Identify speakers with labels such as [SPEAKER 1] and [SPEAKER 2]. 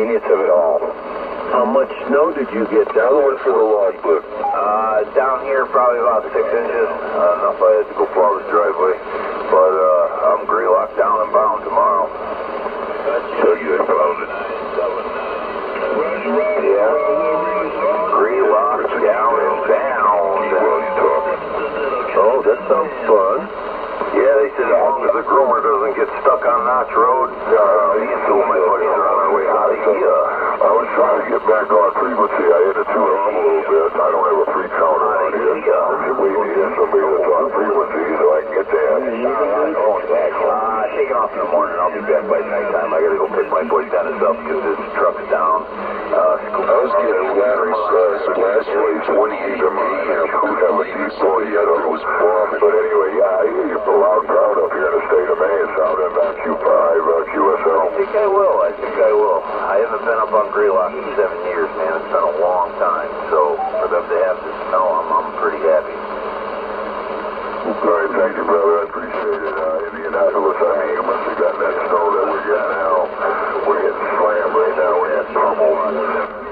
[SPEAKER 1] inconvenience of it all.
[SPEAKER 2] How much snow did you get down there?
[SPEAKER 1] For the logbook. Down here, probably about 6 inches. Enough I had to go plow the driveway. But I'm Greylock down and bound tomorrow. So you had found it? Yeah. Greylock down and bound. Well, you talking?
[SPEAKER 2] Oh, that sounds fun.
[SPEAKER 1] Yeah, they said as long as the groomer doesn't get stuck on Notch Road, me and two of my buddies are on our way out of here.
[SPEAKER 3] I was trying to get back on frequency. I had to tune off a little bit. I don't have a free counter on here. We need somebody that's on frequency so I can get there.
[SPEAKER 1] Taking off in the morning. I'll be back by nighttime. I gotta go pick my boy Dennis up because his truck's down.
[SPEAKER 3] I was getting letters last week, 28 of me, who have a deep boy yet. It was bombing. But anyway, yeah, I hear you for loud crowd up here in the state of Maine. Sound in Q5, QSL.
[SPEAKER 1] I think I will. I haven't been up on Greylock in 7 years, man. It's been a long time. So for them to have this snow, I'm pretty happy.
[SPEAKER 3] All right, thank you, brother. I appreciate it. Indianapolis, I mean, you must have gotten that snow that we're getting now. We're getting slammed right now. We're getting pummeled.